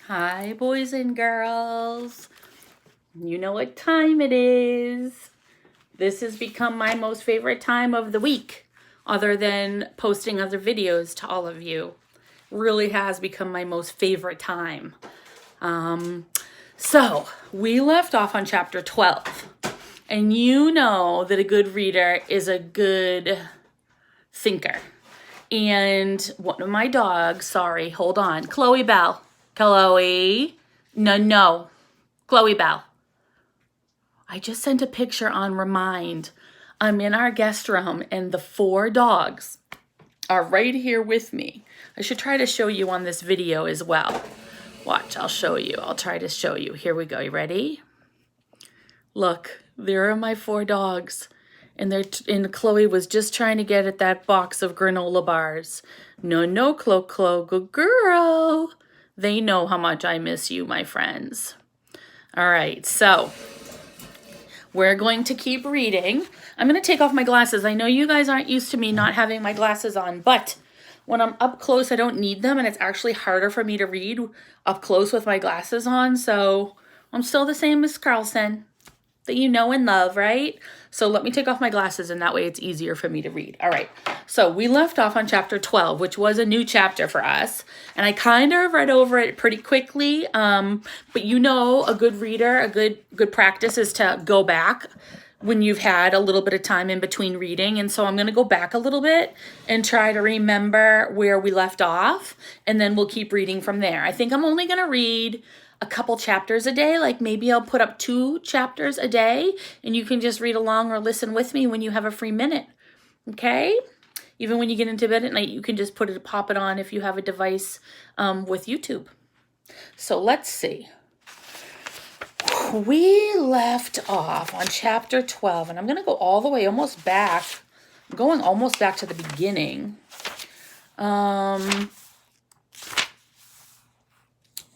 Hi, boys and girls. You know what time it is. This has become my most favorite time of the week, other than posting other videos to all of you. Really has become my most favorite time. So we left off on chapter 12. And you know that a good reader is a good thinker. And one of my dogs, sorry, hold on. Chloe Bell. Chloe. No. Chloe Bell. I just sent a picture on Remind. I'm in our guest room and the 4 dogs are right here with me. I should try to show you on this video as well. Watch, I'll show you. I'll try to show you. Here we go. You ready? Look, there are my 4 dogs. And Chloe was just trying to get at that box of granola bars. No, Chloe, good girl. They know how much I miss you, my friends. All right, so we're going to keep reading. I'm going to take off my glasses. I know you guys aren't used to me not having my glasses on, but when I'm up close, I don't need them, and it's actually harder for me to read up close with my glasses on, so I'm still the same Miss Carlson that you know and love, right? So let me take off my glasses, and that way it's easier for me to read. All right, so we left off on chapter 12, which was a new chapter for us, and I kind of read over it pretty quickly, but you know, a good reader, a good practice is to go back when you've had a little bit of time in between reading, and so I'm going to go back a little bit and try to remember where we left off, and then we'll keep reading from there. I think I'm only going to read a couple chapters a day. Like maybe I'll put up 2 chapters a day and you can just read along or listen with me when you have a free minute. Okay? Even when you get into bed at night, you can just pop it on if you have a device with YouTube. So let's see. We left off on chapter 12 and I'm going to go all the way almost back. I'm going almost back to the beginning.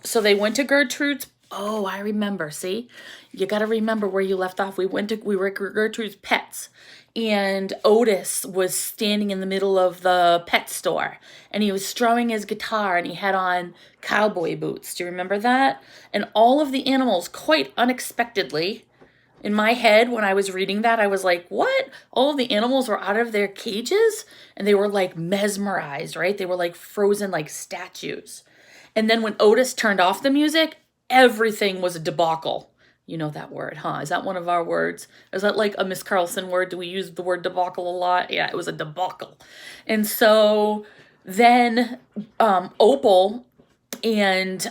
So they went to Gertrude's. Oh, I remember. See, you got to remember where you left off. We were at Gertrude's Pets, and Otis was standing in the middle of the pet store, and he was strumming his guitar, and he had on cowboy boots. Do you remember that? And all of the animals, quite unexpectedly, in my head when I was reading that, I was like, what? All of the animals were out of their cages, and they were like mesmerized, right? They were like frozen like statues. And then when Otis turned off the music, everything was a debacle. You know that word, huh? Is that one of our words? Is that like a Miss Carlson word? Do we use the word debacle a lot? Yeah, it was a debacle. And so then Opal and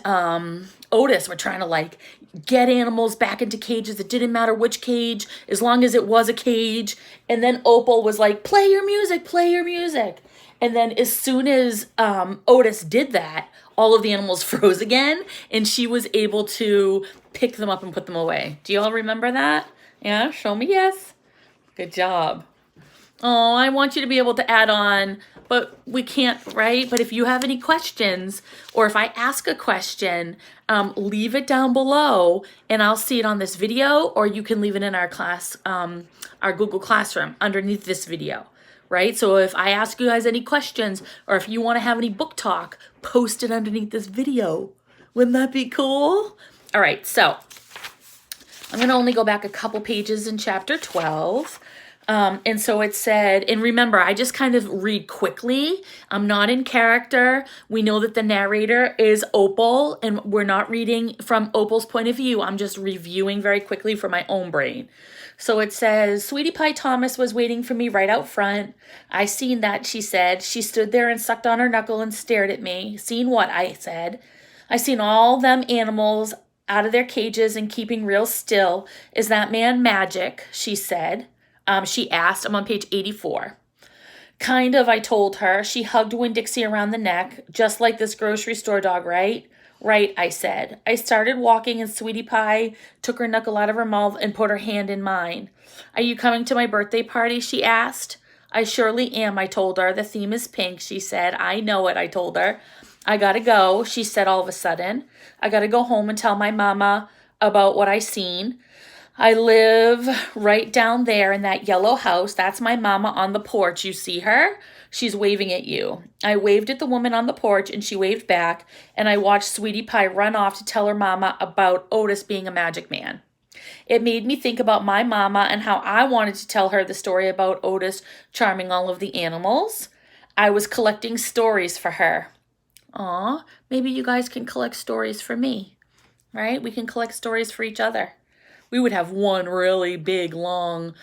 Otis were trying to like get animals back into cages. It didn't matter which cage, as long as it was a cage. And then Opal was like, play your music, play your music. And then as soon as Otis did that, all of the animals froze again, and she was able to pick them up and put them away. Do you all remember that? Yeah, show me yes. Good job. Oh, I want you to be able to add on, but we can't, right? But if you have any questions, or if I ask a question, leave it down below, and I'll see it on this video, or you can leave it in our class, our Google Classroom underneath this video. Right? So if I ask you guys any questions, or if you want to have any book talk, post it underneath this video. Wouldn't that be cool? All right, so I'm going to only go back a couple pages in chapter 12. And so it said, and remember, I just kind of read quickly. I'm not in character. We know that the narrator is Opal, and we're not reading from Opal's point of view. I'm just reviewing very quickly for my own brain. So it says, Sweetie Pie Thomas was waiting for me right out front. I seen that, she said. She stood there and sucked on her knuckle and stared at me. Seen what? I said. I seen all them animals out of their cages and keeping real still. Is that man magic? She said. She asked. I'm on page 84. Kind of, I told her. She hugged Winn Dixie around the neck, just like this grocery store dog, right? Right, I said. I started walking and Sweetie Pie took her knuckle out of her mouth and put her hand in mine. Are you coming to my birthday party? She asked. I surely am, I told her. The theme is pink, she said. I know it, I told her. I gotta go, she said all of a sudden. I gotta go home and tell my mama about what I seen. I live right down there in that yellow house. That's my mama on the porch. You see her? She's waving at you. I waved at the woman on the porch and she waved back, and I watched Sweetie Pie run off to tell her mama about Otis being a magic man. It made me think about my mama and how I wanted to tell her the story about Otis charming all of the animals. I was collecting stories for her. Aw, maybe you guys can collect stories for me, right? We can collect stories for each other. We would have one really big, long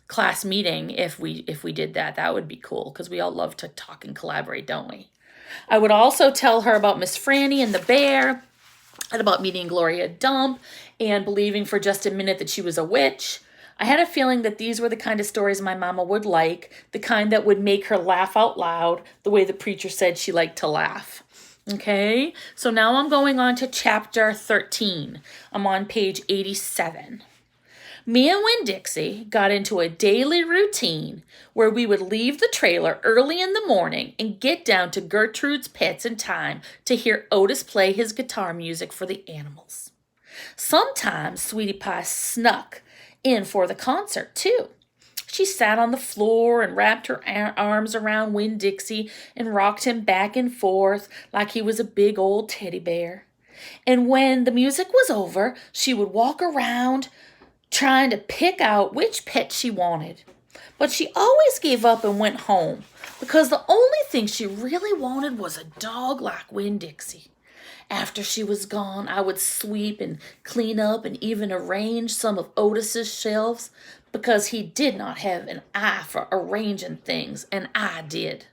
class meeting if we did that. That would be cool because we all love to talk and collaborate, don't we? I would also tell her about Miss Franny and the bear, and about meeting Gloria Dump and believing for just a minute that she was a witch. I had a feeling that these were the kind of stories my mama would like, the kind that would make her laugh out loud, the way the preacher said she liked to laugh. Okay, so now I'm going on to chapter 13. I'm on page 87. Me and Winn Dixie got into a daily routine where we would leave the trailer early in the morning and get down to Gertrude's Pets in time to hear Otis play his guitar music for the animals. Sometimes Sweetie Pie snuck in for the concert too. She sat on the floor and wrapped her arms around Winn Dixie and rocked him back and forth like he was a big old teddy bear. And when the music was over, she would walk around trying to pick out which pet she wanted. But she always gave up and went home because the only thing she really wanted was a dog like Winn Dixie. After she was gone, I would sweep and clean up and even arrange some of Otis's shelves because he did not have an eye for arranging things, and I did.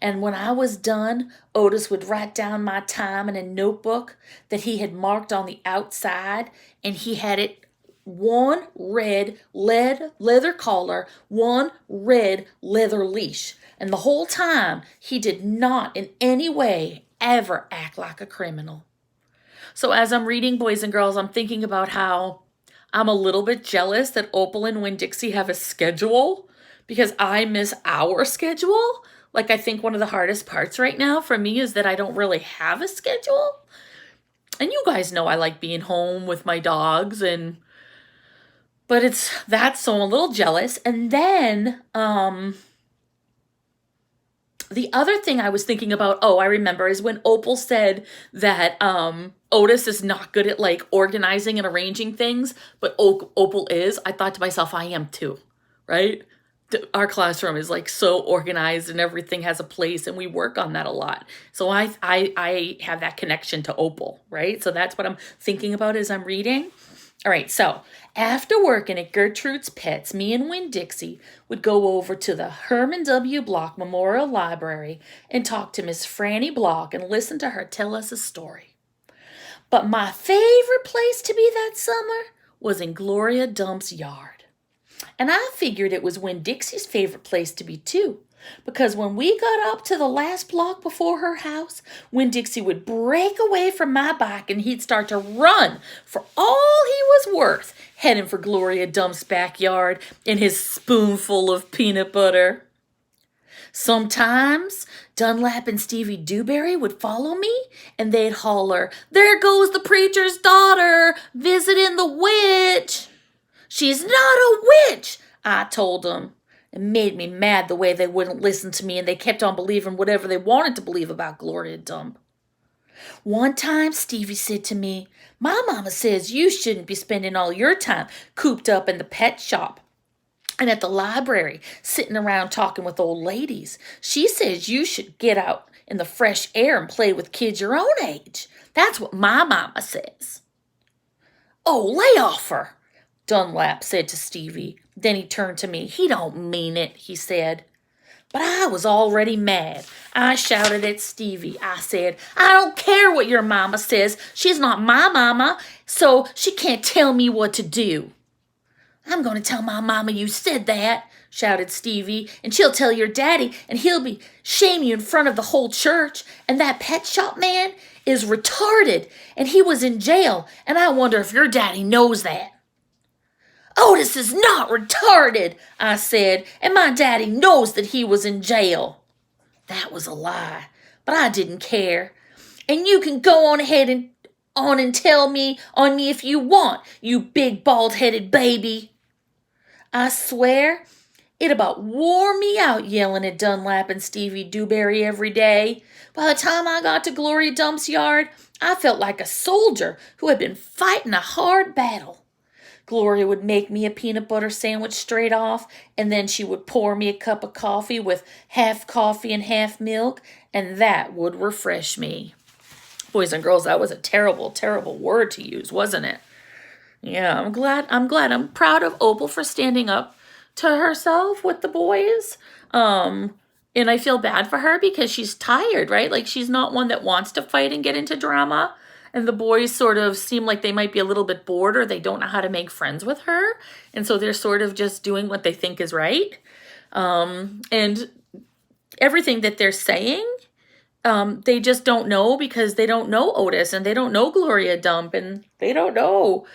And when I was done, Otis would write down my time in a notebook that he had marked on the outside, and he had it one red leather collar, one red leather leash. And the whole time, he did not in any way ever act like a criminal. So as I'm reading, boys and girls, I'm thinking about how I'm a little bit jealous that Opal and Winn Dixie have a schedule because I miss our schedule. Like, I think one of the hardest parts right now for me is that I don't really have a schedule. And you guys know I like being home with my dogs, but it's that, so I'm a little jealous. And then the other thing I was thinking about, I remember, is when Opal said that Otis is not good at like organizing and arranging things, but Opal is. I thought to myself, I am too, right? Our classroom is like so organized and everything has a place, and we work on that a lot. So I have that connection to Opal, right? So that's what I'm thinking about as I'm reading. All right, so after working at Gertrude's Pets, me and Winn Dixie would go over to the Herman W. Block Memorial Library and talk to Miss Franny Block and listen to her tell us a story. But my favorite place to be that summer was in Gloria Dump's yard. And I figured it was Winn Dixie's favorite place to be too, because when we got up to the last block before her house, Winn Dixie would break away from my bike and he'd start to run for all he was worth, heading for Gloria Dump's backyard in his spoonful of peanut butter. Sometimes Dunlap and Stevie Dewberry would follow me and they'd holler, "There goes the preacher's daughter, visiting the witch." "She's not a witch," I told them. It made me mad the way they wouldn't listen to me and they kept on believing whatever they wanted to believe about Gloria Dump. One time Stevie said to me, "My mama says you shouldn't be spending all your time cooped up in the pet shop and at the library sitting around talking with old ladies. She says you should get out in the fresh air and play with kids your own age. That's what my mama says." "Oh, lay off her," Dunlap said to Stevie. Then he turned to me. "He don't mean it," he said. But I was already mad. I shouted at Stevie. I said, "I don't care what your mama says. She's not my mama, so she can't tell me what to do." "I'm going to tell my mama you said that," shouted Stevie, "and she'll tell your daddy, and he'll be shame you in front of the whole church. And that pet shop man is retarded, and he was in jail, and I wonder if your daddy knows that." "Otis is not retarded," I said, "and my daddy knows that he was in jail." That was a lie, but I didn't care. "And you can go on ahead and on and tell me on me if you want, you big bald-headed baby. I swear, it about wore me out yelling at Dunlap and Stevie Dewberry every day. By the time I got to Gloria Dump's yard, I felt like a soldier who had been fighting a hard battle. Gloria would make me a peanut butter sandwich straight off, and then she would pour me a cup of coffee with half coffee and half milk, and that would refresh me. Boys and girls, that was a terrible, terrible word to use, wasn't it? Yeah, I'm glad. I'm proud of Opal for standing up to herself with the boys. And I feel bad for her because she's tired, right? Like, she's not one that wants to fight and get into drama. And the boys sort of seem like they might be a little bit bored, or they don't know how to make friends with her. And so they're sort of just doing what they think is right. And everything that they're saying, they just don't know, because they don't know Otis, and they don't know Gloria Dump, and they don't know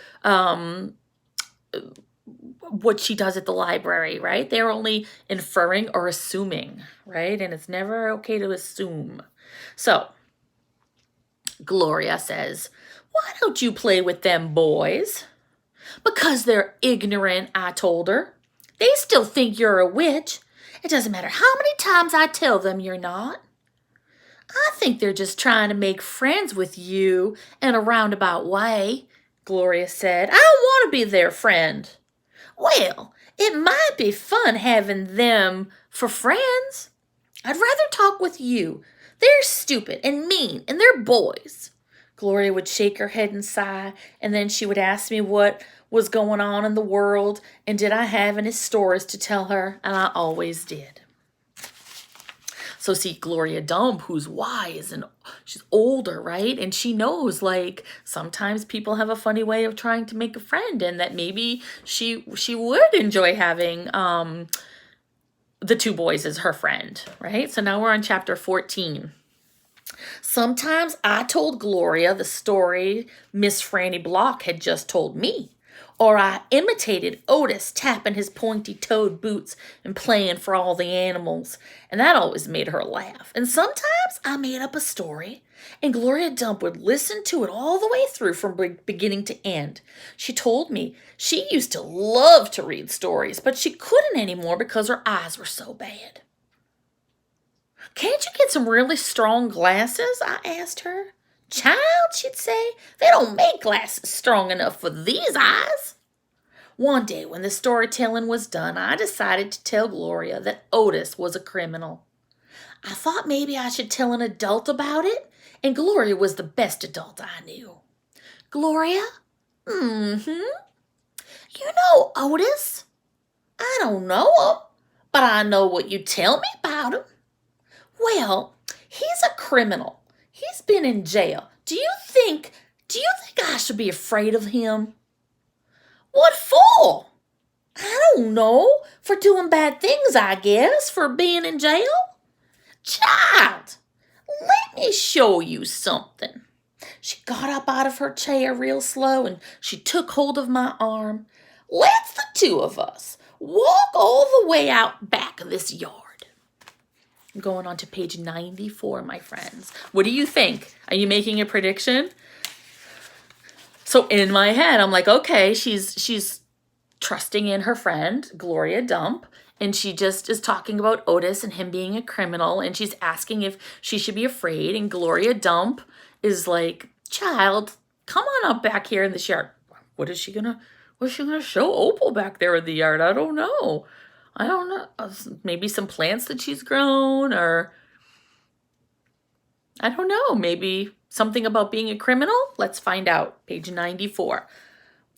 what she does at the library, right? They're only inferring or assuming, right? And it's never okay to assume. So Gloria says, "Why don't you play with them boys?" "Because they're ignorant," I told her. "They still think you're a witch. It doesn't matter how many times I tell them you're not." "I think they're just trying to make friends with you in a roundabout way," Gloria said. "I don't want to be their friend." "Well, it might be fun having them for friends. I'd rather talk with you. They're stupid and mean, and they're boys." Gloria would shake her head and sigh, and then she would ask me what was going on in the world, and did I have any stories to tell her, and I always did. So see, Gloria Dump, who's wise and she's older, right? And she knows, like, sometimes people have a funny way of trying to make a friend, and that maybe she would enjoy having the two boys as her friend, right? So now we're on chapter 14. Sometimes I told Gloria the story Miss Franny Block had just told me. Or I imitated Otis tapping his pointy-toed boots and playing for all the animals, and that always made her laugh. And sometimes I made up a story, and Gloria Dump would listen to it all the way through from beginning to end. She told me she used to love to read stories, but she couldn't anymore because her eyes were so bad. "Can't you get some really strong glasses?" I asked her. "Child," she'd say, "they don't make glasses strong enough for these eyes." One day when the storytelling was done, I decided to tell Gloria that Otis was a criminal. I thought maybe I should tell an adult about it, and Gloria was the best adult I knew. "Gloria?" "Mm-hmm. You know Otis?" "I don't know him, but I know what you tell me about him." "Well, he's a criminal. He's been in jail. Do you think I should be afraid of him?" "What for?" "I don't know. For doing bad things, I guess. For being in jail." "Child, let me show you something." She got up out of her chair real slow, and she took hold of my arm. "Let's the two of us walk all the way out back of this yard." I'm going on to page 94, my friends. What do you think? Are you making a prediction? So in my head, I'm like, okay, she's trusting in her friend, Gloria Dump, and she just is talking about Otis and him being a criminal, and she's asking if she should be afraid, and Gloria Dump is like, "Child, come on up back here in this yard." What's she gonna show Opal back there in the yard? I don't know. Maybe some plants that she's grown, or I don't know. Maybe something about being a criminal? Let's find out. Page 94.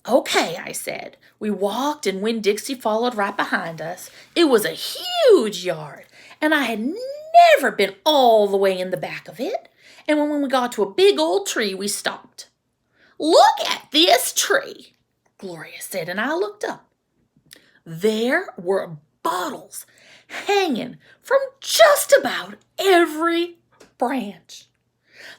"Okay," I said. We walked, and Winn Dixie followed right behind us. It was a huge yard, and I had never been all the way in the back of it. And when we got to a big old tree, we stopped. "Look at this tree," Gloria said, and I looked up. There were bottles hanging from just about every branch.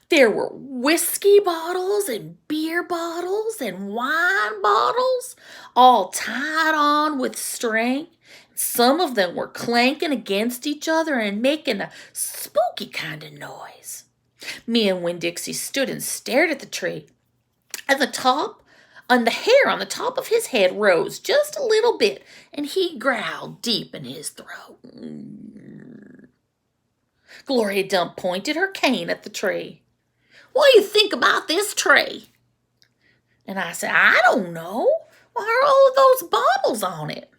There were whiskey bottles and beer bottles and wine bottles, all tied on with string. Some of them were clanking against each other and making a spooky kind of noise. Me and Winn Dixie stood and stared at the tree. At the top, on the hair on the top of his head rose just a little bit, and he growled deep in his throat. Gloria Dump pointed her cane at the tree. What do you think about this tree? And I said, I don't know. Why are all of those bottles on it?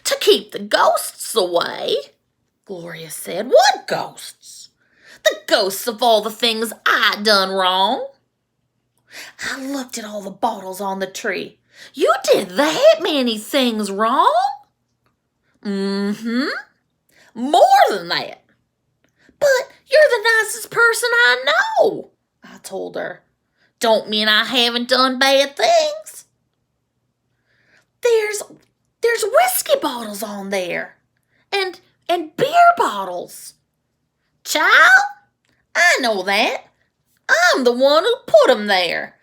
To keep the ghosts away, Gloria said. What ghosts? The ghosts of all the things I done wrong. I looked at all the bottles on the tree. You did that many things wrong? Mm-hmm. More than that. But you're the nicest person I know, I told her. Don't mean I haven't done bad things. There's whiskey bottles on there. And beer bottles. Child, I know that. I'm the one who put 'em there.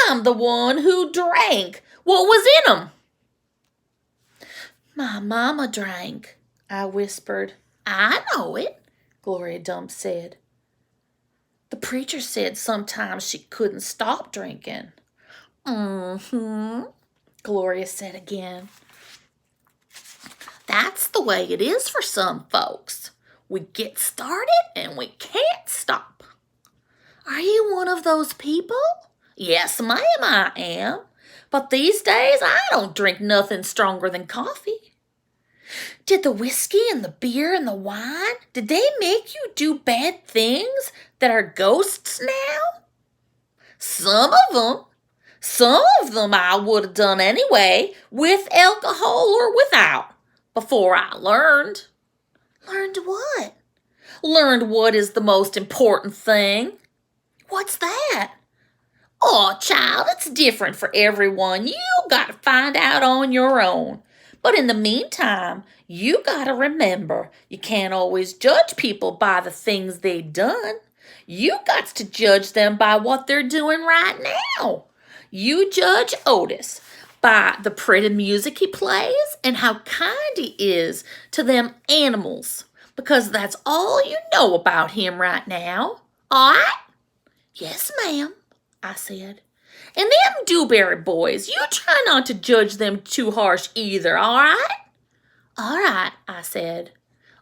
I'm the one who drank what was in 'em. My mama drank, I whispered. I know it, Gloria Dump said. The preacher said sometimes she couldn't stop drinking. Mm-hmm, Gloria said again. That's the way it is for some folks. We get started and we can't stop. Are you one of those people? Yes, ma'am, I am. But these days I don't drink nothing stronger than coffee. Did the whiskey and the beer and the wine, did they make you do bad things that are ghosts now? Some of them. Some of them I would have done anyway, with alcohol or without, before I learned. Learned what? Learned what is the most important thing. What's that? Oh, child, it's different for everyone. You got to find out on your own. But in the meantime, you got to remember, you can't always judge people by the things they've done. You got to judge them by what they're doing right now. You judge Otis by the pretty music he plays and how kind he is to them animals, because that's all you know about him right now. All right? Yes, ma'am, I said. And them Dewberry boys, you try not to judge them too harsh either, all right? All right, I said.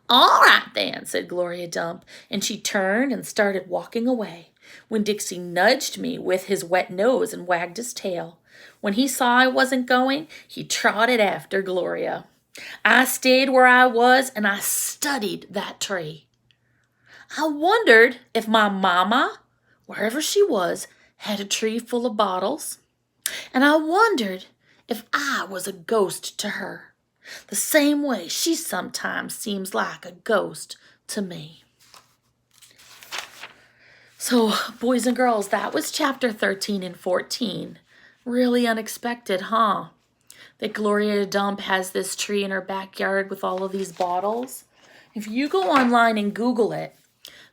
All right then, said Gloria Dump, and she turned and started walking away, when Dixie nudged me with his wet nose and wagged his tail. When he saw I wasn't going, he trotted after Gloria. I stayed where I was, and I studied that tree. I wondered if my mama, wherever she was, had a tree full of bottles. And I wondered if I was a ghost to her, the same way she sometimes seems like a ghost to me. So, boys and girls, that was chapter 13 and 14. Really unexpected, huh? That Gloria Dump has this tree in her backyard with all of these bottles. If you go online and Google it,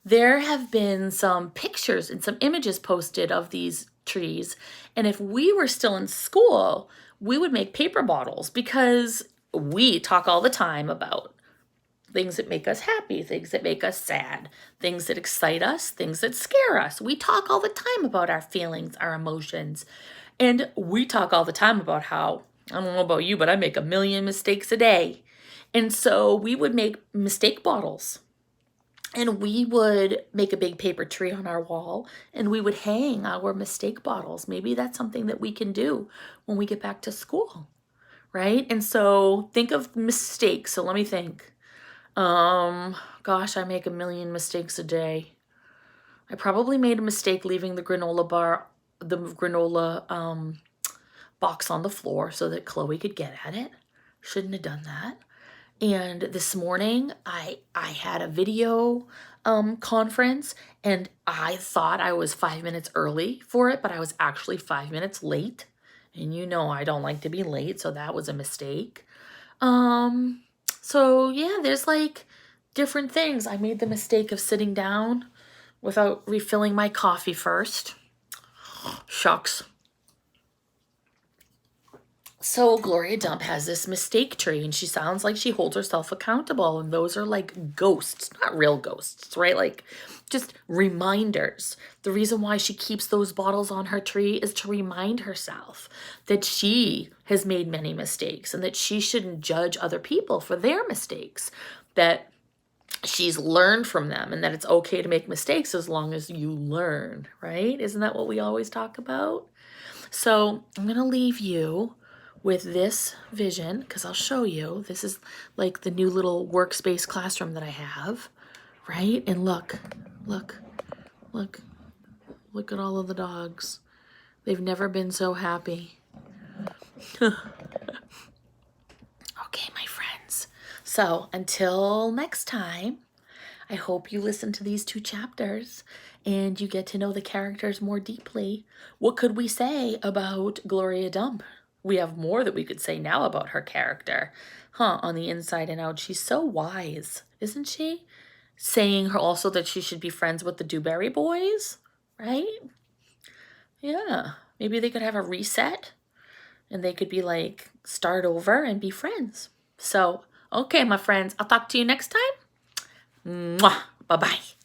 there have been some pictures and some images posted of these trees. And if we were still in school, we would make paper bottles, because we talk all the time about things that make us happy, things that make us sad, things that excite us, things that scare us. We talk all the time about our feelings, our emotions. And we talk all the time about how, I don't know about you, but I make a million mistakes a day. And so we would make mistake bottles. And we would make a big paper tree on our wall, and we would hang our mistake bottles. Maybe that's something that we can do when we get back to school, right? And so think of mistakes. So let me think. Gosh, I make a million mistakes a day. I probably made a mistake leaving the granola box on the floor so that Chloe could get at it. Shouldn't have done that. And this morning, I had a video conference, and I thought I was 5 minutes early for it, but I was actually 5 minutes late. And you know I don't like to be late, so that was a mistake. So yeah, there's like different things. I made the mistake of sitting down without refilling my coffee first. Shucks. So Gloria Dump has this mistake tree, and she sounds like she holds herself accountable, and those are like ghosts, not real ghosts, right? Like just reminders. The reason why she keeps those bottles on her tree is to remind herself that she has made many mistakes and that she shouldn't judge other people for their mistakes, that she's learned from them, and that it's okay to make mistakes as long as you learn, right? Isn't that what we always talk about? So I'm going to leave you with this vision, because I'll show you. This is like the new little workspace classroom that I have, right? And look, look, look, look at all of the dogs. They've never been so happy. Okay, my friends. So until next time, I hope you listen to these 2 chapters and you get to know the characters more deeply. What could we say about Gloria Dump? We have more that we could say now about her character. On the inside and out, she's so wise, isn't she? Saying her also that she should be friends with the Dewberry Boys, right? Yeah, maybe they could have a reset and they could be like, start over and be friends. So, okay, my friends, I'll talk to you next time. Mwah. Bye-bye.